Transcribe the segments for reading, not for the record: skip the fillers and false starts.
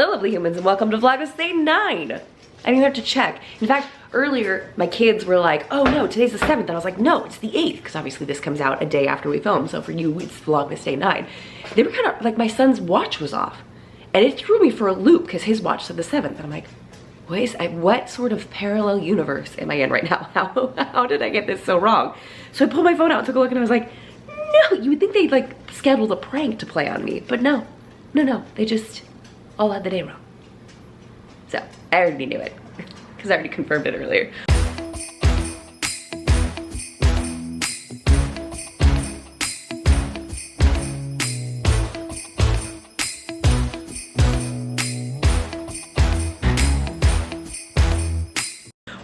Hello lovely humans and welcome to Vlogmas Day 9. I didn't even have to check. In fact, earlier my kids were like, oh no, today's the 7th. And I was like, no, it's the 8th. Because obviously this comes out a day after we film. So for you, it's Vlogmas Day 9. They were kind of like, my son's watch was off. And it threw me for a loop because his watch said the 7th. And I'm like, what sort of parallel universe am I in right now? How did I get this so wrong? So I pulled my phone out and took a look and I was like, no, you would think they'd like scheduled a prank to play on me. But no, they just all had the day wrong. So I already knew it because I already confirmed it earlier.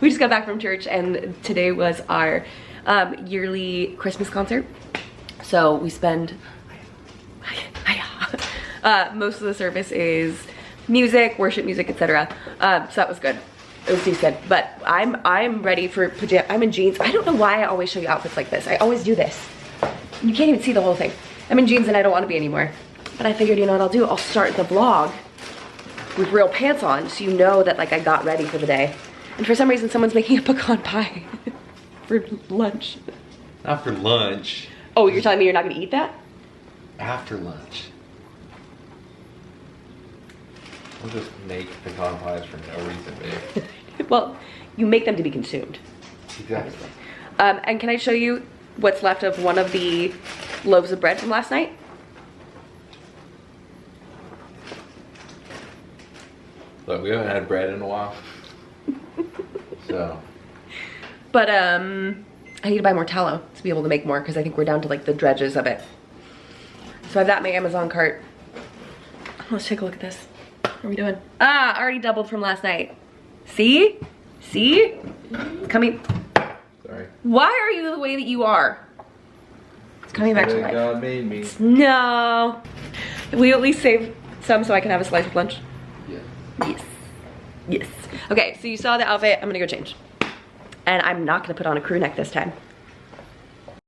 We just got back from church and today was our yearly Christmas concert. So we spend, most of the service is music, worship music, etc. So that was good. It was decent, but I'm ready for pajamas. I'm in jeans. I don't know why I always show you outfits like this. I always do this. You can't even see the whole thing. I'm in jeans and I don't want to be anymore. But I figured, you know what I'll do? I'll start the vlog with real pants on so you know that like I got ready for the day. And for some reason someone's making a pecan pie for lunch. Not for lunch. Oh, you're telling me you're not gonna eat that? After lunch. We'll just make pecan pies for no reason, babe. Well, you make them to be consumed. Exactly. And can I show you what's left of one of the loaves of bread from last night? Look, we haven't had bread in a while. So. But I need to buy more tallow to be able to make more because I think we're down to like the dredges of it. So I have that in my Amazon cart. Let's take a look at this. What are we doing? Ah, already doubled from last night. See? See? It's coming. Sorry. Why are you the way that you are? It's coming back to life. God made me. No. Will you at least save some so I can have a slice of lunch? Yeah. Yes. Yes. Okay, so you saw the outfit. I'm gonna go change. And I'm not gonna put on a crew neck this time.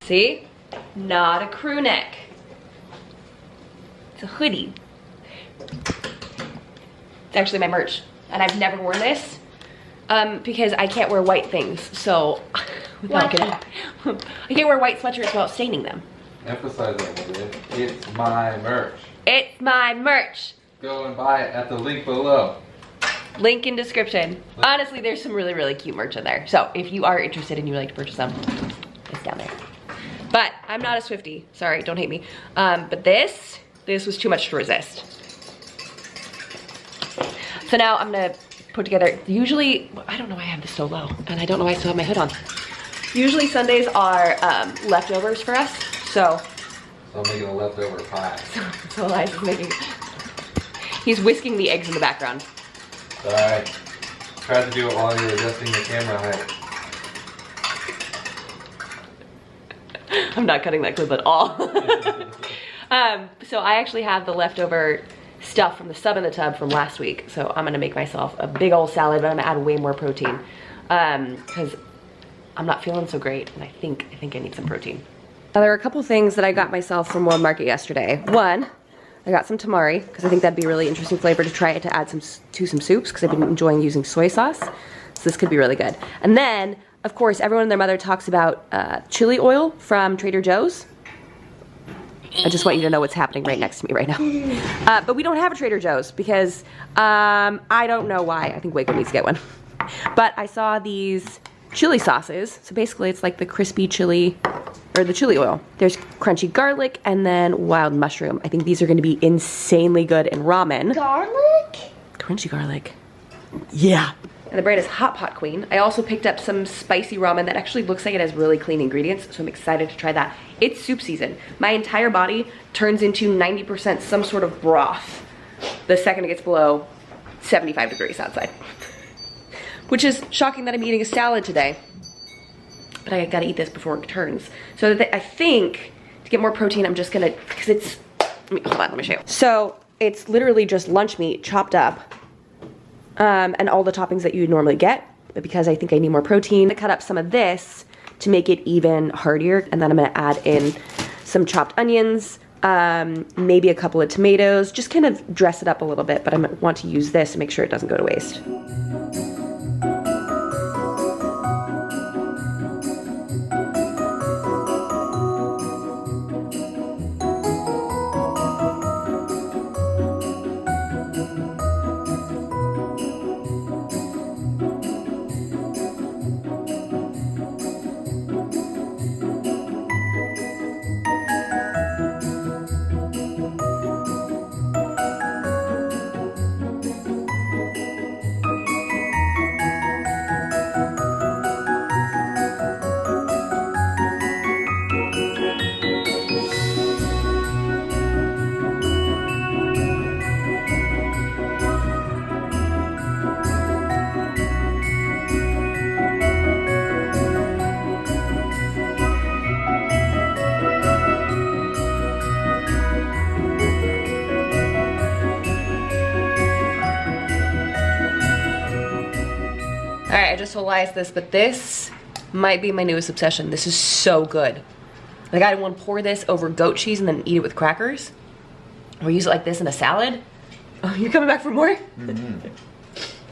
See? Not a crew neck. It's a hoodie. It's actually my merch. And I've never worn this because I can't wear white things. So, I can't wear white sweatshirts without staining them. Emphasize that a little bit. It's my merch. It's my merch. Go and buy it at the link below. Link in description. Honestly, there's some really, really cute merch in there. So if you are interested and you would like to purchase them, it's down there. But I'm not a Swiftie. Sorry, don't hate me. But this was too much to resist. So now I'm gonna put together, usually, I don't know why I have this so low, and I don't know why I still have my hood on. Usually Sundays are leftovers for us, so. So I'm making a leftover pie. So Elias is making, he's whisking the eggs in the background. Sorry. Tried to do it while you were adjusting the camera height. I'm not cutting that clip at all. So I actually have the leftover stuff from the sub in the tub from last week. So I'm gonna make myself a big old salad, but I'm gonna add way more protein because I'm not feeling so great, and I think I need some protein. Now there are a couple things that I got myself from World Market yesterday. One, I got some tamari because I think that'd be a really interesting flavor to try to add to some soups because I've been enjoying using soy sauce. So this could be really good. And then, of course, everyone and their mother talks about chili oil from Trader Joe's. I just want you to know what's happening right next to me right now. But we don't have a Trader Joe's because I don't know why. I think Waco needs to get one. But I saw these chili sauces. So basically it's like the crispy chili, or the chili oil. There's crunchy garlic and then wild mushroom. I think these are gonna be insanely good in ramen. Garlic? Crunchy garlic. Yeah. And the brand is Hot Pot Queen. I also picked up some spicy ramen that actually looks like it has really clean ingredients, so I'm excited to try that. It's soup season. My entire body turns into 90% some sort of broth the second it gets below 75 degrees outside. Which is shocking that I'm eating a salad today. But I gotta eat this before it turns. So I think to get more protein, I'm just gonna, because it's, hold on, let me show you. So it's literally just lunch meat chopped up and all the toppings that you would normally get. But because I think I need more protein, I'm gonna cut up some of this to make it even heartier. And then I'm gonna add in some chopped onions, maybe a couple of tomatoes, just kind of dress it up a little bit, but I want to use this to make sure it doesn't go to waste. Alright, I just told Elias this, but this might be my newest obsession. This is so good. Like, I want to pour this over goat cheese and then eat it with crackers. Or use it like this in a salad. Oh, you coming back for more? Mm-hmm.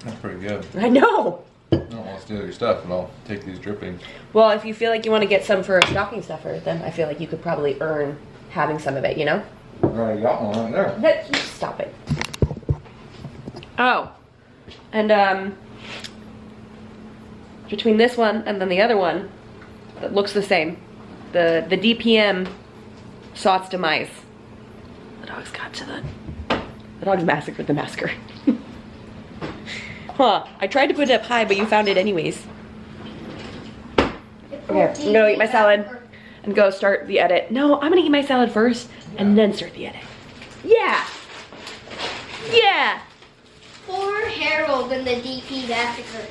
That's pretty good. I know. I don't want to steal your stuff, but I'll take these drippings. Well, if you feel like you want to get some for a stocking stuffer, then I feel like you could probably earn having some of it, you know? I already got one right there. Stop it. Oh. And, between this one and then the other one that looks the same, the DPM saw its demise. The dogs got to the dogs massacred the masker. Huh, I tried to put it up high, but you found it anyways. Okay, I'm gonna eat my salad and go start the edit. No, I'm gonna eat my salad first and then start the edit. Yeah! Yeah! Poor Harold in the DP massacre.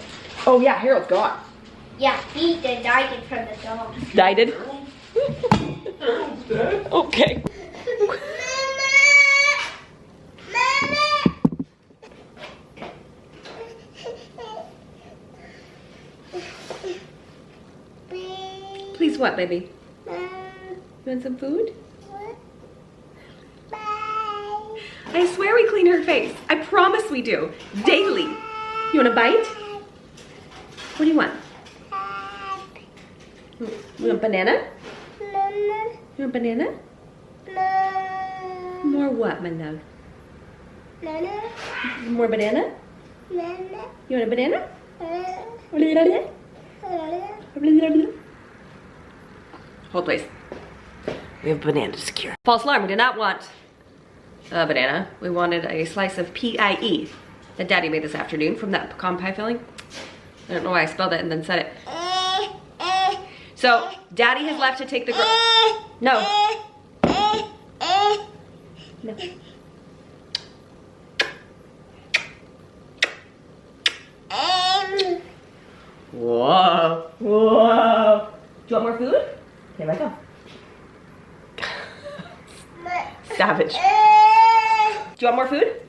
Oh yeah, Harold's gone. Yeah, he died from the dog. Died? Harold's dead. Okay. Please what, baby? You want some food? I swear we clean her face. I promise we do. Daily. You want a bite? What do you want? You want banana? You want banana? More what, my love? More banana? You want a banana? Hold please. We have banana to secure. False alarm, we did not want a banana. We wanted a slice of PIE that Daddy made this afternoon from that pecan pie filling. I don't know why I spelled it and then said it. So, Daddy has left to take the No. No. Whoa. Whoa. Do you want more food? Here I go. Savage. Do you want more food?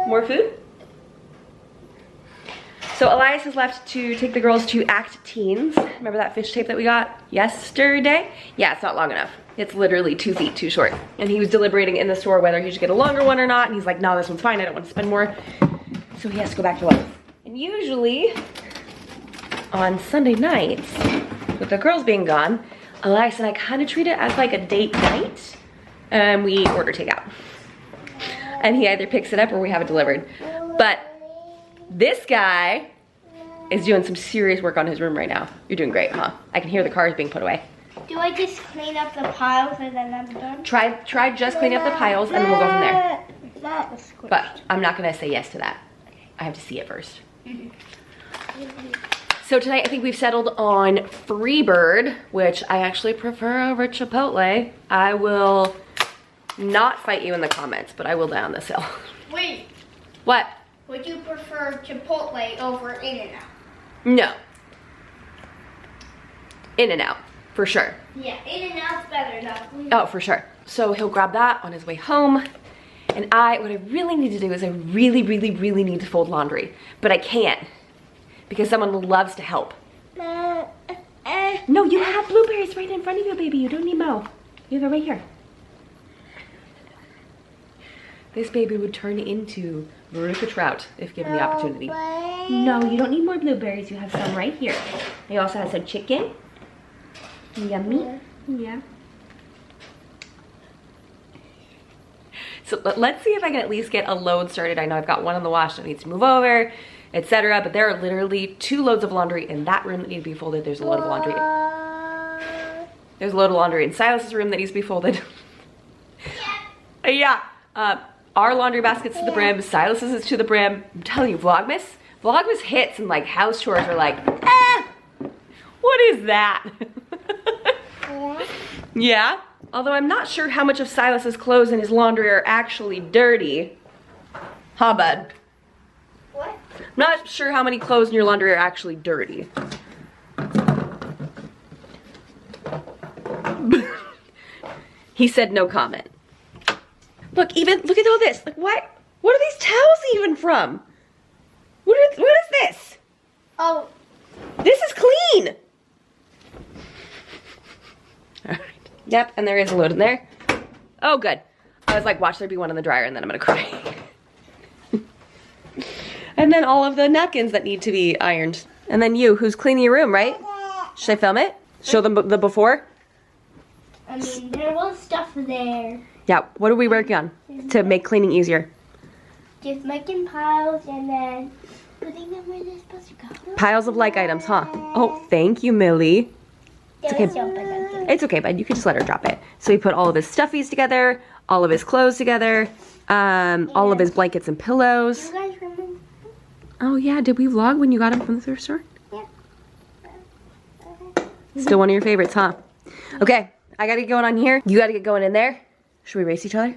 More food? So Elias has left to take the girls to Act Teens. Remember that fish tape that we got yesterday? Yeah, it's not long enough. It's literally 2 feet too short. And he was deliberating in the store whether he should get a longer one or not. And he's like, no, this one's fine. I don't want to spend more. So he has to go back to one. And usually on Sunday nights, with the girls being gone, Elias and I kind of treat it as like a date night. And we order takeout. And he either picks it up or we have it delivered. But this guy is doing some serious work on his room right now. You're doing great, huh? I can hear the cars being put away. Do I just clean up the piles and then I'm done? Try just cleaning up the piles and then we'll go from there. But I'm not gonna say yes to that. I have to see it first. So tonight I think we've settled on Freebird, which I actually prefer over Chipotle. I will not fight you in the comments, but I will die on this hill. Wait, What? would you prefer Chipotle over In-N-Out? No. In-N-Out, for sure. Yeah, In-N-Out's better though. Oh, for sure. So he'll grab that on his way home. And what I really need to do is I really need to fold laundry. But I can't because someone loves to help. No, you have blueberries right in front of you, baby. You don't need more. You have it right here. this baby would turn into Veruca Trout if given the opportunity. No, you don't need more blueberries. You have some right here. They also have some chicken. Yummy. Yeah. So let's see if I can at least get a load started. I know I've got one in the wash that needs to move over, etc. But there are literally 2 loads of laundry in that room that need to be folded. There's a load of laundry. There's a load of laundry in Silas's room that needs to be folded. Yeah. Our laundry basket's to the brim. Silas's is to the brim. I'm telling you, Vlogmas hits and like house chores are like, what is that? Yeah. Although I'm not sure how much of Silas's clothes in his laundry are actually dirty. Huh, bud? What? I'm not sure how many clothes in your laundry are actually dirty. He said no comment. Look at all this. Like, what are these towels even from? What is this? Oh. This is clean. All right. Yep, and there is a load in there. Oh, good. I was like, watch there be one in the dryer and then I'm gonna cry. And then all of the napkins that need to be ironed. And then you, who's cleaning your room, right? Should I film it? Show them the before? I mean, there was stuff there. Yeah, what are we working on to make cleaning easier? Just making piles and then putting them where they're supposed to go. Piles of like items, huh? Oh, thank you, Millie. It's okay. It's okay, bud. You can just let her drop it. So he put all of his stuffies together, all of his clothes together, all of his blankets and pillows. You guys remember? Oh yeah, did we vlog when you got him from the thrift store? Yeah. Still one of your favorites, huh? Okay, I gotta get going on here. You gotta get going in there. Should we race each other?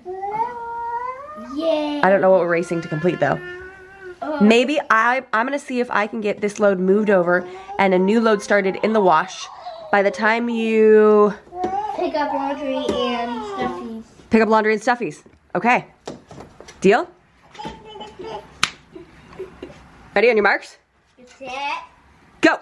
Yeah. I don't know what we're racing to complete though. Maybe I'm gonna see if I can get this load moved over and a new load started in the wash by the time you Pick up laundry and stuffies. pick up laundry and stuffies. Okay. Deal? Ready on your marks? Get set. Go!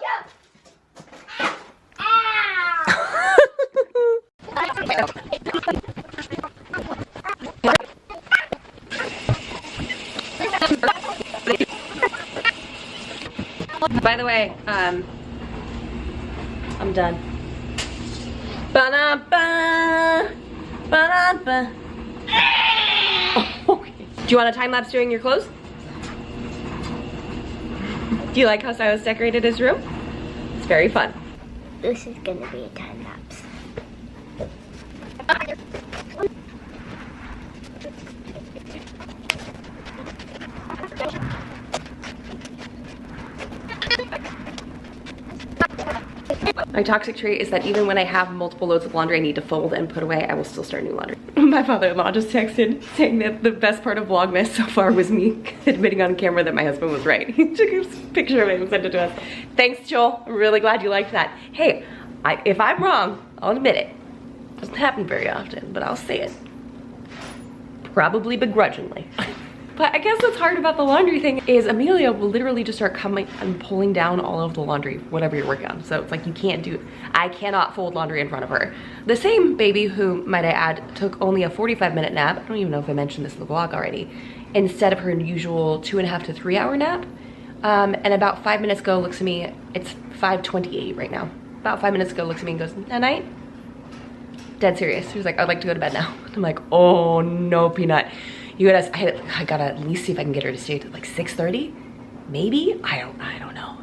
By the way, I'm done. Ba-da-ba, ba-da-ba. Okay. Do you want a time lapse doing your clothes? Do you like how Silas decorated his room? It's very fun. This is gonna be a time lapse. My toxic trait is that even when I have multiple loads of laundry I need to fold and put away, I will still start new laundry. My father-in-law just texted saying that the best part of Vlogmas so far was me admitting on camera that my husband was right. He took a picture of it and sent it to us. Thanks, Joel. I'm really glad you liked that. Hey, if I'm wrong, I'll admit it. Doesn't happen very often, but I'll say it. Probably begrudgingly. But I guess what's hard about the laundry thing is Amelia will literally just start coming and pulling down all of the laundry, whatever you're working on. So it's like you can't do, I cannot fold laundry in front of her. The same baby who, might I add, took only a 45-minute nap, I don't even know if I mentioned this in the vlog already, instead of her usual 2.5 to 3 hour nap. And about 5 minutes ago looks at me, it's 5:28 right now. About 5 minutes ago looks at me and goes, night? Dead serious. He was like, I'd like to go to bed now. I'm like, oh no, Peanut. You gotta, I gotta at least see if I can get her to stay to like 6:30, maybe? I don't know.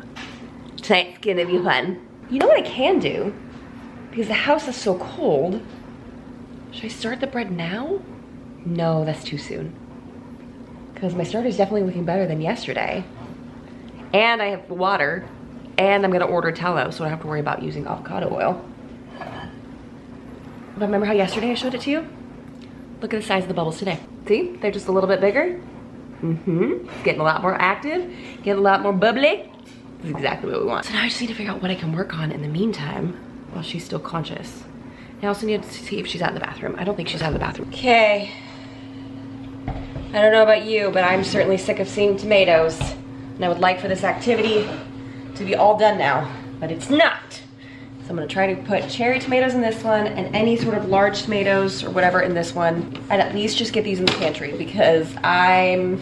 Tonight's gonna be fun. You know what I can do? Because the house is so cold. Should I start the bread now? No, that's too soon. Because my starter's definitely looking better than yesterday. And I have water. And I'm gonna order tallow so I don't have to worry about using avocado oil. But remember how yesterday I showed it to you? Look at the size of the bubbles today. See, they're just a little bit bigger. It's getting a lot more active, getting a lot more bubbly. This is exactly what we want. So now I just need to figure out what I can work on in the meantime while she's still conscious. I also need to see if she's out in the bathroom. I don't think she's out in the bathroom. Okay. I don't know about you, but I'm certainly sick of seeing tomatoes. And I would like for this activity to be all done now, but it's not. So I'm gonna try to put cherry tomatoes in this one and any sort of large tomatoes or whatever in this one. And at least just get these in the pantry because I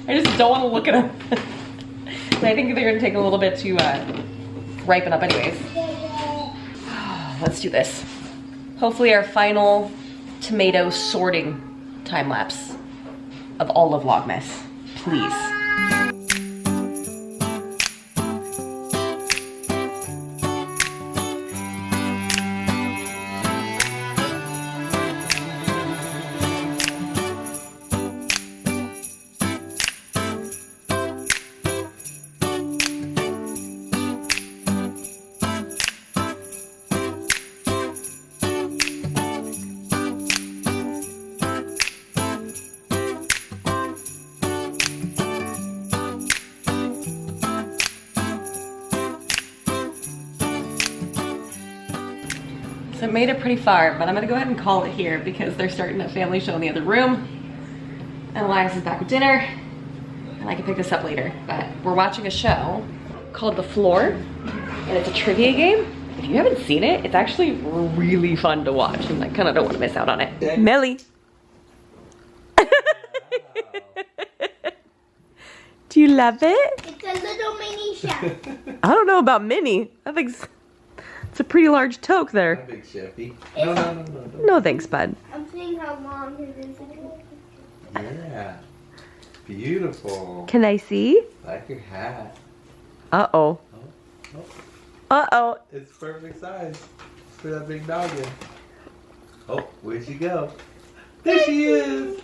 just don't wanna look at them. And I think they're gonna take a little bit to ripen up anyways. Let's do this. Hopefully our final tomato sorting time lapse of all of Vlogmas, please. So it made it pretty far, but I'm gonna go ahead and call it here because they're starting a family show in the other room. And Elias is back with dinner, and I can pick this up later. But we're watching a show called The Floor, and it's a trivia game. If you haven't seen it, it's actually really fun to watch, and I kind of don't want to miss out on it. Melly. Do you love it? It's a little mini chef. I don't know about mini. I think it's a pretty large toque there. Not big chefy. No. No thanks, bud. I'm seeing how long it is. Yeah. Beautiful. Can I see? Like your hat. Uh-oh. Oh. Uh-oh. It's perfect size for that big noggin. Oh, where'd she go? There she is.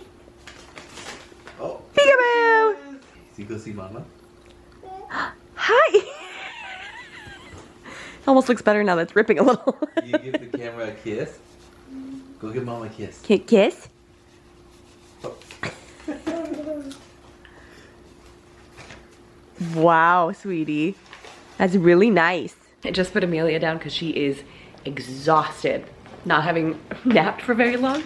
Oh. Peekaboo. You go see Mama? Hi. It almost looks better now that it's ripping a little. You give the camera a kiss. Go give Mama a kiss. Kiss? Oh. Wow, sweetie. That's really nice. I just put Amelia down because she is exhausted, not having napped for very long.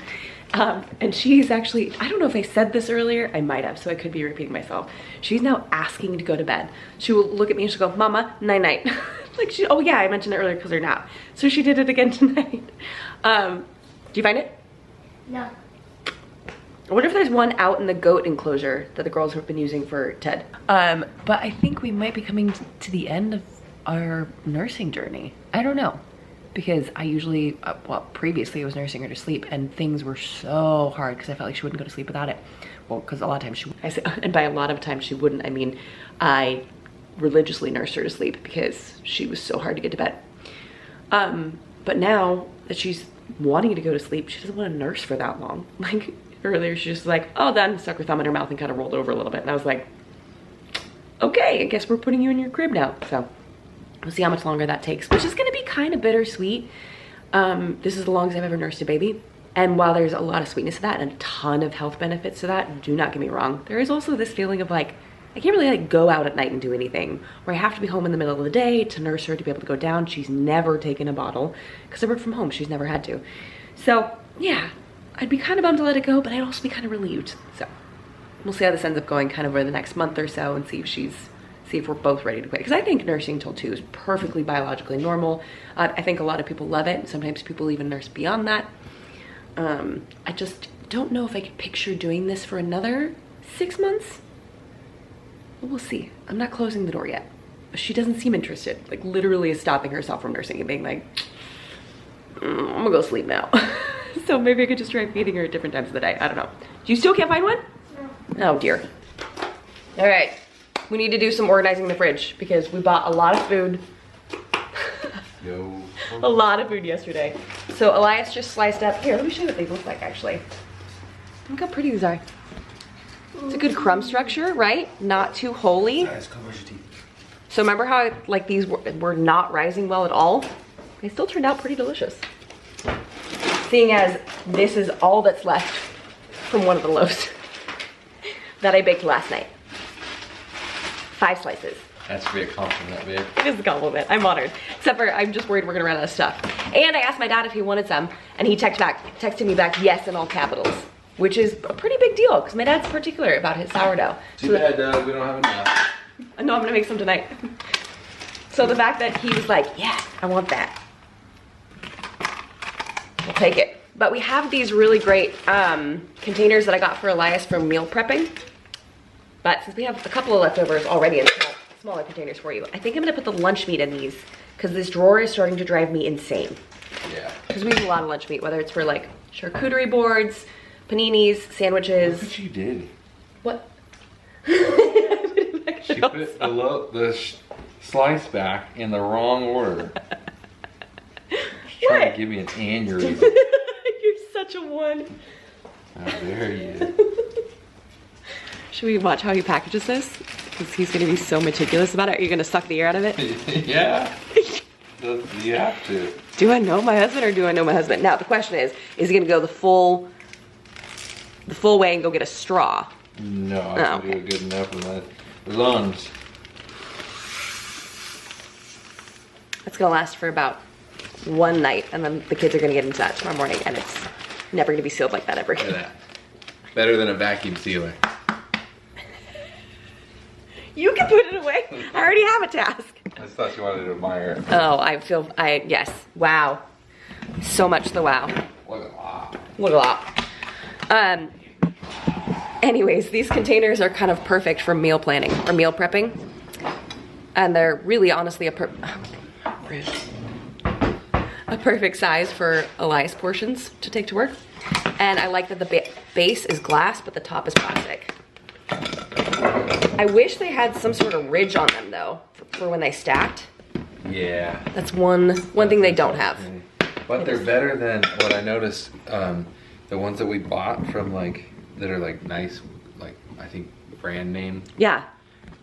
And she's actually, I don't know if I said this earlier, I might have, so I could be repeating myself. She's now asking to go to bed. She will look at me and she'll go, Mama, night-night. Like, oh yeah, I mentioned it earlier because her nap. So she did it again tonight. Do you find it? No. I wonder if there's one out in the goat enclosure that the girls have been using for Ted. But I think we might be coming to the end of our nursing journey. I don't know. Because I usually, well, previously I was nursing her to sleep and things were so hard because I felt like she wouldn't go to sleep without it. Well, because a lot of times she, and by a lot of times she wouldn't, I mean, I religiously nursed her to sleep because she was so hard to get to bed. But now that she's wanting to go to sleep, she doesn't want to nurse for that long. Like earlier, she just was like, oh, then stuck her thumb in her mouth and kind of rolled over a little bit. And I was like, okay, I guess we're putting you in your crib now. So we'll see how much longer that takes, which is gonna be kind of bittersweet. This is the longest I've ever nursed a baby. And while there's a lot of sweetness to that and a ton of health benefits to that, do not get me wrong, there is also this feeling of like, I can't really like go out at night and do anything, or I have to be home in the middle of the day to nurse her to be able to go down. She's never taken a bottle because I work from home. She's never had to. So yeah, I'd be kind of bummed to let it go, but I'd also be kind of relieved. So we'll see how this ends up going kind of over the next month or so and see if we're both ready to quit. Because I think nursing till 2 is perfectly biologically normal. I think a lot of people love it. Sometimes people even nurse beyond that. I just don't know if I could picture doing this for another 6 months. But we'll see. I'm not closing the door yet. She doesn't seem interested. Like literally is stopping herself from nursing and being like, I'm gonna go sleep now. So maybe I could just try feeding her at different times of the day. I don't know. You still can't find one? No. Oh dear. All right. We need to do some organizing in the fridge because we bought a lot of food. A lot of food yesterday. So Elias just sliced up. Here, let me show you what they look like actually. Look how pretty these are. It's a good crumb structure, right? Not too holy. So remember how like these were not rising well at all? They still turned out pretty delicious. Seeing as this is all that's left from one of the loaves that I baked last night. 5 slices. That's to be a compliment, babe. It is a compliment. I'm honored. Except for I'm just worried we're gonna run out of stuff. And I asked my dad if he wanted some, and he texted me back yes in all capitals, which is a pretty big deal because my dad's particular about his sourdough. Too bad, we don't have enough. No, I'm gonna make some tonight. So the fact that he was like, yeah, I want that. We'll take it. But we have these really great containers that I got for Elias for meal prepping. But since we have a couple of leftovers already in smaller containers for you, I think I'm gonna put the lunch meat in these because this drawer is starting to drive me insane. Yeah. Because we use a lot of lunch meat, whether it's for like charcuterie boards, paninis, sandwiches. Look what you did. What? She put the slice back in the wrong order. She's trying to give me an aneurysm. You're such a one. How dare you? Should we watch how he packages this? Because he's gonna be so meticulous about it. Are you gonna suck the air out of it? Yeah. You have to. Do I know my husband or do I know my husband? Now the question is he gonna go the full way and go get a straw? No, I can do it good enough with my lungs. It's gonna last for about one night and then the kids are gonna get into that tomorrow morning and it's never gonna be sealed like that ever again. Look at that. Better than a vacuum sealer. You can put it away. I already have a task. I just thought you wanted to admire it. Oh, yes. Wow. So much the wow. Look at that. Look at that. Anyways, these containers are kind of perfect for meal planning or meal prepping. And they're really honestly a perfect size for Elias portions to take to work. And I like that the base is glass, but the top is plastic. I wish they had some sort of ridge on them though, for when they stacked. Yeah. That's one thing they don't have. But they're better than what I noticed, the ones that we bought from that are nice, I think brand name. Yeah.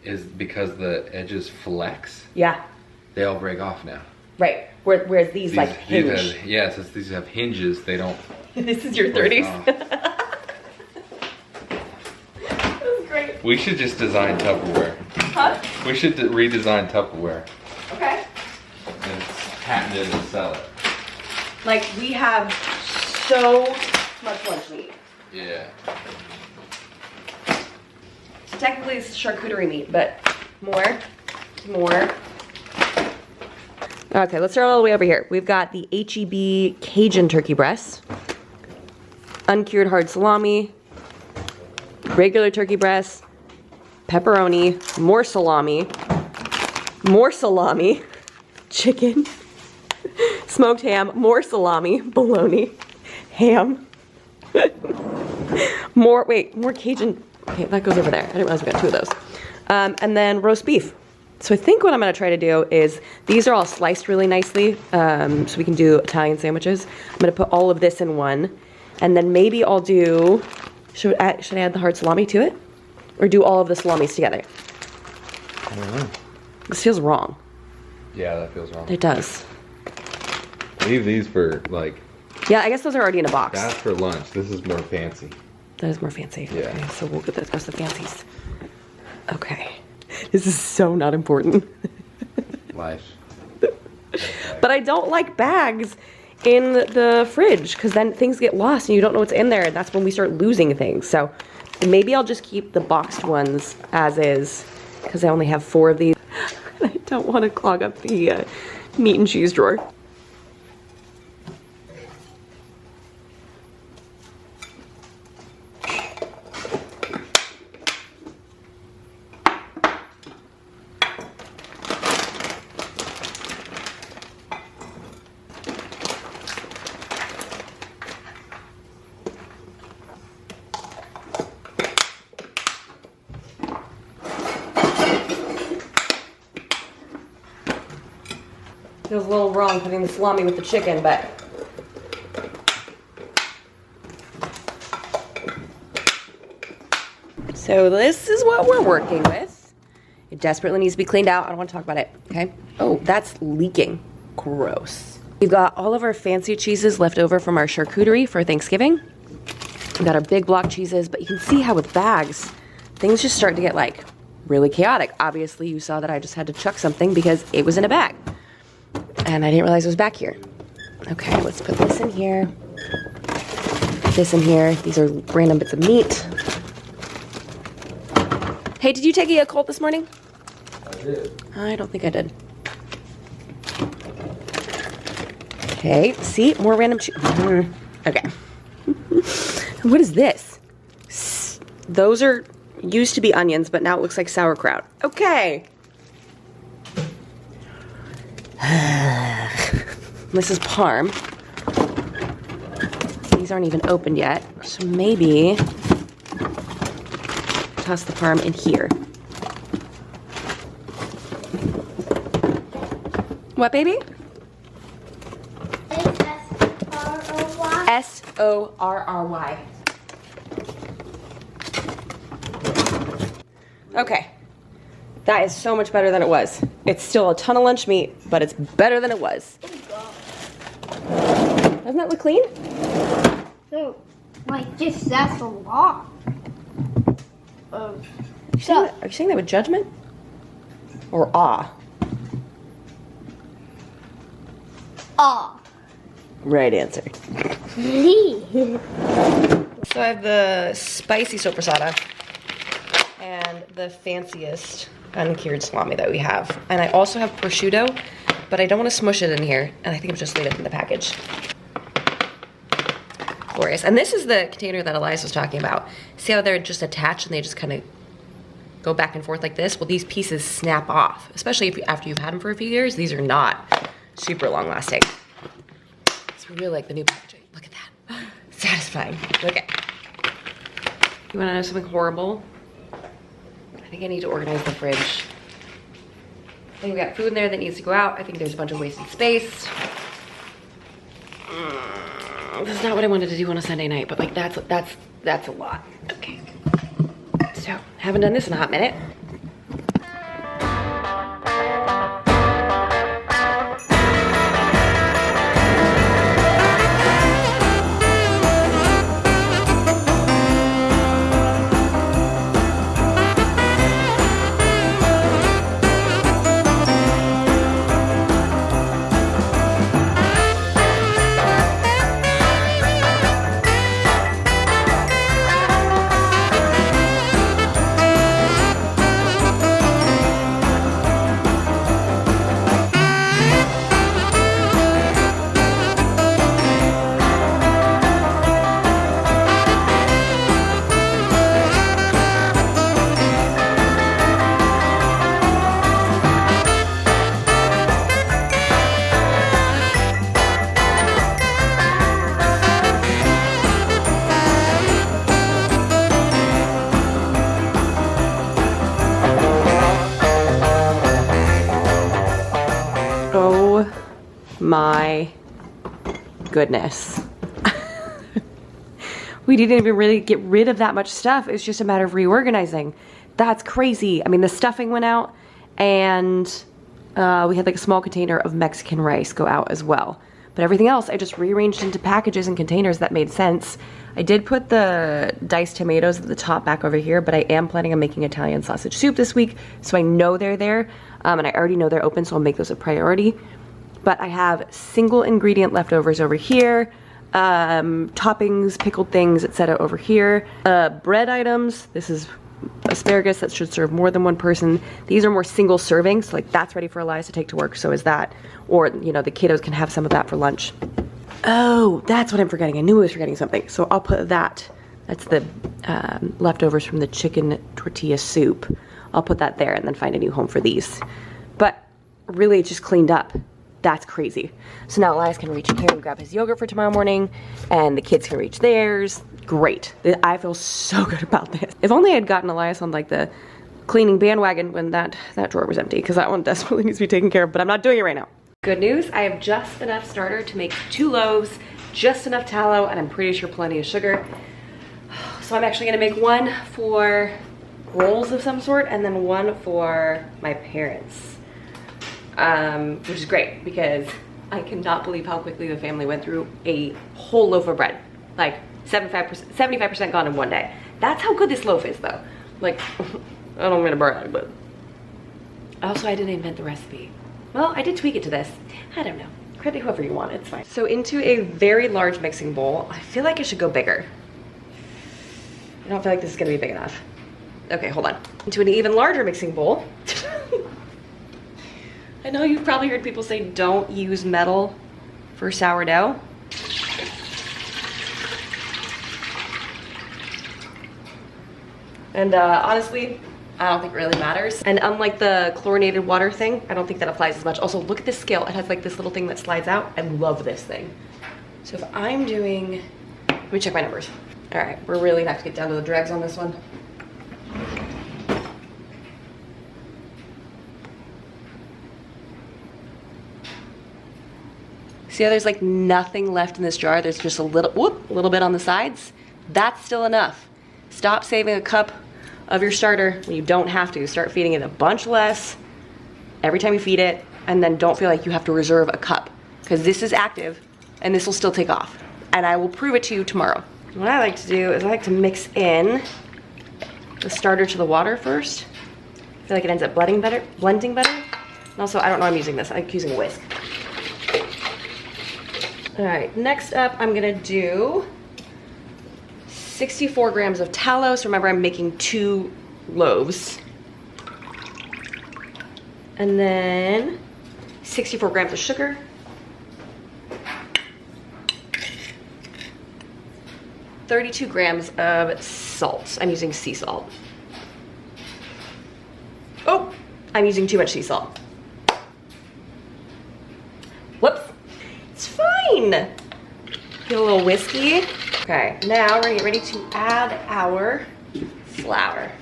Is because the edges flex. Yeah. They all break off now. Right. Whereas these hinge. Since these have hinges, they don't. This is your 30s. Great. We should just design Tupperware. Huh? We should redesign Tupperware. Okay. And patent it and sell it. We have so much lunch meat. Yeah. Technically it's charcuterie meat, but more. Okay, let's start all the way over here. We've got the H-E-B Cajun turkey breast, uncured hard salami, regular turkey breast, pepperoni, more salami, chicken, smoked ham, more salami, bologna, ham, more Cajun. Okay, that goes over there. I didn't realize we got two of those. And then roast beef. So I think what I'm gonna try to do is, these are all sliced really nicely, so we can do Italian sandwiches. I'm gonna put all of this in one, and then maybe I'll do, should I add the hard salami to it? Or do all of the salamis together? I don't know. This feels wrong. Yeah, that feels wrong. It does. Leave these for Yeah, I guess those are already in a box. that's for lunch. This is more fancy. That is more fancy. Yeah. Okay, so we'll get the rest of the fancies. Okay. This is so not important. Life. But I don't like bags in the fridge because then things get lost and you don't know what's in there, and that's when we start losing things. So maybe I'll just keep the boxed ones as is because I only have 4 of these. I don't want to clog up the meat and cheese drawer. Feels a little wrong putting the salami with the chicken, but so this is what we're working with. It desperately needs to be cleaned out. I don't want to talk about it, okay? Oh, that's leaking. Gross. We've got all of our fancy cheeses left over from our charcuterie for Thanksgiving. We've got our big block cheeses, but you can see how with bags, things just start to get really chaotic. Obviously, you saw that I just had to chuck something because it was in a bag. And I didn't realize it was back here. Okay, let's put this in here. Put this in here. These are random bits of meat. Hey, did you take a Yakult this morning? I did. I don't think I did. Okay, see, more random okay. What is this? Those are used to be onions, but now it looks like sauerkraut. Okay. This is parm. These aren't even opened yet, so maybe toss the parm in here. What, baby? S-O-R-R-Y. S-O-R-R-Y. Okay. That is so much better than it was. It's still a ton of lunch meat, but it's better than it was. Doesn't that look clean? So, like, just that's a lot. Are you saying that with judgment? Or awe? Aw. Right answer. Lee. So I have the spicy soppressata and the fanciest uncured salami that we have. And I also have prosciutto, but I don't want to smush it in here. And I think I'll just leave it in the package. Glorious. And this is the container that Elias was talking about. See how they're just attached and they just kind of go back and forth like this? Well, these pieces snap off, especially if after you've had them for a few years. These are not super long lasting. So we really like the new packaging. Look at that. Satisfying. Okay. You want to know something horrible? I think I need to organize the fridge. I think we got food in there that needs to go out. I think there's a bunch of wasted space. This is not what I wanted to do on a Sunday night, but like that's a lot. Okay. So, haven't done this in a hot minute. My goodness. We didn't even really get rid of that much stuff. It's just a matter of reorganizing. That's crazy. I mean, the stuffing went out and we had like a small container of Mexican rice go out as well. But everything else I just rearranged into packages and containers that made sense. I did put the diced tomatoes at the top back over here, but I am planning on making Italian sausage soup this week, so I know they're there, and I already know they're open, so I'll make those a priority. But I have single ingredient leftovers over here, toppings, pickled things, etc. over here. Bread items, this is asparagus that should serve more than one person. These are more single servings, so like that's ready for Elias to take to work, so is that. Or, you know, the kiddos can have some of that for lunch. Oh, that's what I'm forgetting. I knew I was forgetting something. So I'll put that, that's the leftovers from the chicken tortilla soup. I'll put that there and then find a new home for these. But really, it just cleaned up. That's crazy. So now Elias can reach in here and grab his yogurt for tomorrow morning, and the kids can reach theirs. Great. I feel so good about this. If only I had gotten Elias on like the cleaning bandwagon when that drawer was empty, because that one desperately needs to be taken care of, but I'm not doing it right now. Good news, I have just enough starter to make 2 loaves, just enough tallow, and I'm pretty sure plenty of sugar. So I'm actually gonna make one for rolls of some sort, and then one for my parents. Which is great because I cannot believe how quickly the family went through a whole loaf of bread. Like 75% gone in one day. That's how good this loaf is though. Like, I don't mean to brag, but also I didn't invent the recipe. Well, I did tweak it to this. I don't know. Credit whoever you want, it's fine. So into a very large mixing bowl. I feel like it should go bigger. I don't feel like this is gonna be big enough. Okay, hold on. Into an even larger mixing bowl. I know you've probably heard people say don't use metal for sourdough. And honestly, I don't think it really matters. And unlike the chlorinated water thing, I don't think that applies as much. Also, look at this scale. It has like this little thing that slides out. I love this thing. So if I'm doing, let me check my numbers. All right, we're really gonna have to get down to the dregs on this one. See how there's like nothing left in this jar? There's just a little bit on the sides. That's still enough. Stop saving a cup of your starter when you don't have to. Start feeding it a bunch less every time you feed it, and then don't feel like you have to reserve a cup, because this is active and this will still take off. And I will prove it to you tomorrow. What I like to do is I like to mix in the starter to the water first. I feel like it ends up blending better. And also, I don't know I'm using this. I'm using a whisk. All right, next up I'm gonna do 64 grams of tallow. So remember, I'm making 2 loaves. And then 64 grams of sugar. 32 grams of salt. I'm using sea salt. Oh, I'm using too much sea salt. Whoops. It's fine. Get a little whiskey. Okay, now we're gonna get ready to add our flour.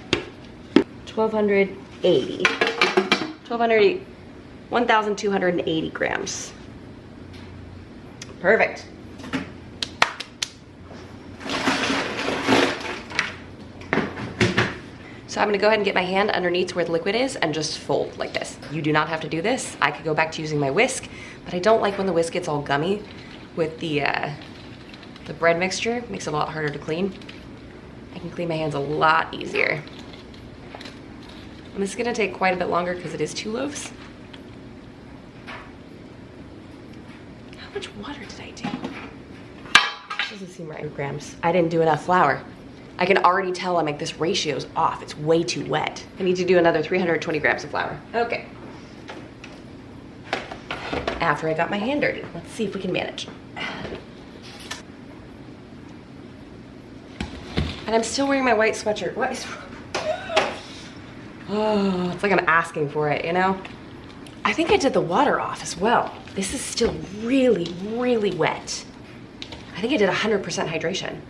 1,280 grams. Perfect. So I'm gonna go ahead and get my hand underneath where the liquid is and just fold like this. You do not have to do this. I could go back to using my whisk, but I don't like when the whisk gets all gummy with the bread mixture. It makes it a lot harder to clean. I can clean my hands a lot easier. And this is gonna take quite a bit longer because it is 2 loaves. How much water did I do? Doesn't seem right. Grams. I didn't do enough flour. I can already tell I'm like, this ratio's off. It's way too wet. I need to do another 320 grams of flour. Okay. After I got my hand dirty. Let's see if we can manage. And I'm still wearing my white sweatshirt. What is wrong? Oh, it's like I'm asking for it, you know? I think I did the water off as well. This is still really, really wet. I think I did 100% hydration.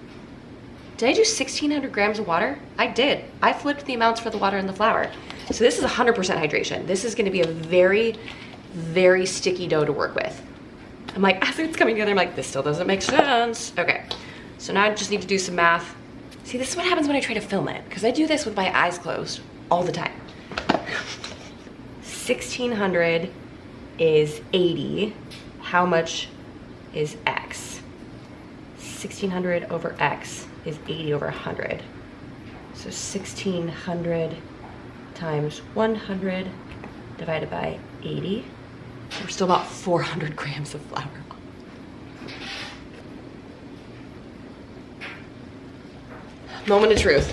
Did I do 1,600 grams of water? I did. I flipped the amounts for the water and the flour. So this is 100% hydration. This is gonna be a very, very sticky dough to work with. I'm like, as it's coming together, I'm like, this still doesn't make sense. Okay, so now I just need to do some math. See, this is what happens when I try to film it, because I do this with my eyes closed all the time. 1,600 is 80. How much is X? 1,600 over X is 80 over 100. So 1,600 times 100 divided by 80. We're still about 400 grams of flour. Moment of truth.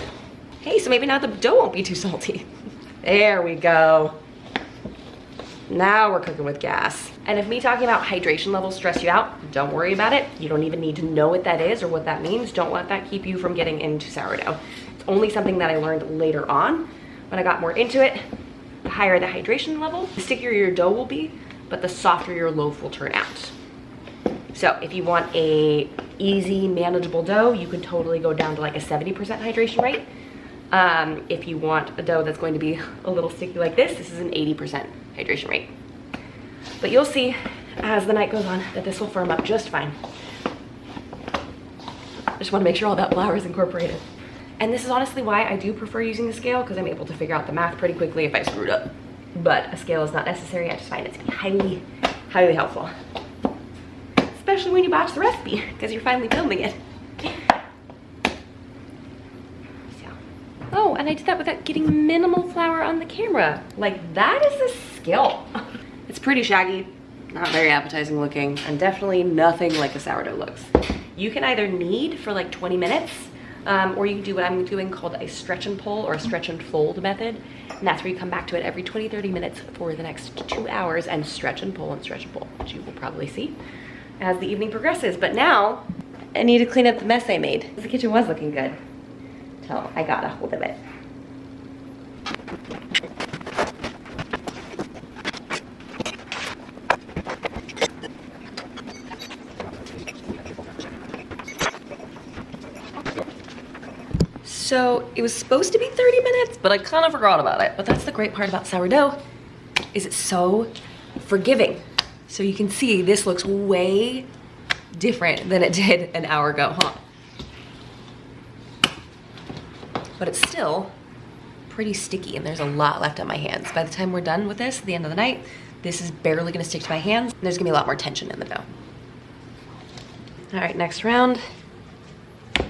Hey, so maybe now the dough won't be too salty. There we go. Now we're cooking with gas. And if me talking about hydration levels stress you out, don't worry about it. You don't even need to know what that is or what that means. Don't let that keep you from getting into sourdough. It's only something that I learned later on. When I got more into it, the higher the hydration level, the stickier your dough will be, but the softer your loaf will turn out. So if you want a easy, manageable dough, you can totally go down to like a 70% hydration rate. If you want a dough that's going to be a little sticky like this is an 80% hydration rate. But you'll see as the night goes on that this will firm up just fine. I just want to make sure all that flour is incorporated. And this is honestly why I do prefer using the scale, because I'm able to figure out the math pretty quickly if I screwed up. But a scale is not necessary. I just find it to be highly, highly helpful. Especially when you batch the recipe, because you're finally filming it. Oh, and I did that without getting minimal flour on the camera. Like, that is a skill. It's pretty shaggy, not very appetizing looking, and definitely nothing like a sourdough looks. You can either knead for like 20 minutes, or you can do what I'm doing called a stretch and pull or a stretch and fold method. And that's where you come back to it every 20-30 minutes for the next 2 hours and stretch and pull, which you will probably see. as the evening progresses. But now I need to clean up the mess I made. The kitchen was looking good till I got a hold of it. So it was supposed to be 30 minutes, but I kind of forgot about it. But that's the great part about sourdough, is it's so forgiving. So you can see this looks way different than it did an hour ago, huh? But it's still pretty sticky and there's a lot left on my hands. By the time we're done with this, at the end of the night, this is barely gonna stick to my hands. And there's gonna be a lot more tension in the dough. All right, next round.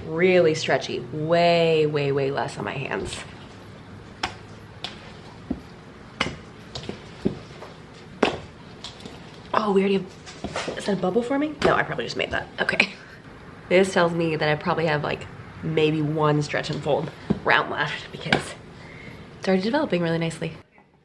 Really stretchy, way, way, way less on my hands. Oh, we already have, is that a bubble forming? No, I probably just made that, okay. This tells me that I probably have like maybe one stretch and fold round left because it's already developing really nicely.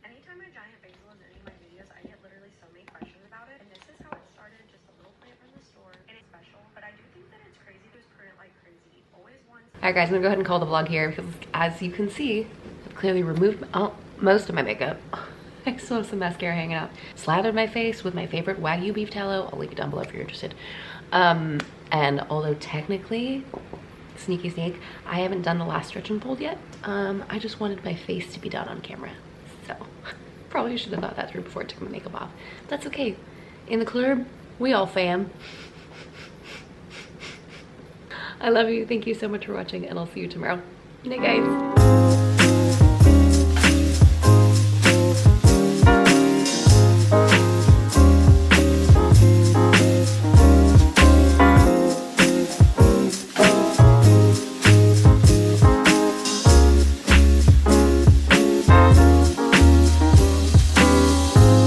Anytime a giant basil is in any of my videos, I get literally so many questions about it. And this is how it started, just a little plant from the store. And it's special, but I do think that it's crazy to just print it like crazy. Always once. All right, guys, I'm gonna go ahead and call the vlog here because as you can see, I've clearly removed most of my makeup. I still have some mascara hanging out. Slathered my face with my favorite Wagyu beef tallow. I'll leave it down below if you're interested. And although technically, sneaky sneak, I haven't done the last stretch and fold yet. I just wanted my face to be done on camera. So probably should have thought that through before I took my makeup off. But that's okay. In the club, we all fam. I love you. Thank you so much for watching and I'll see you tomorrow. Good night, guys.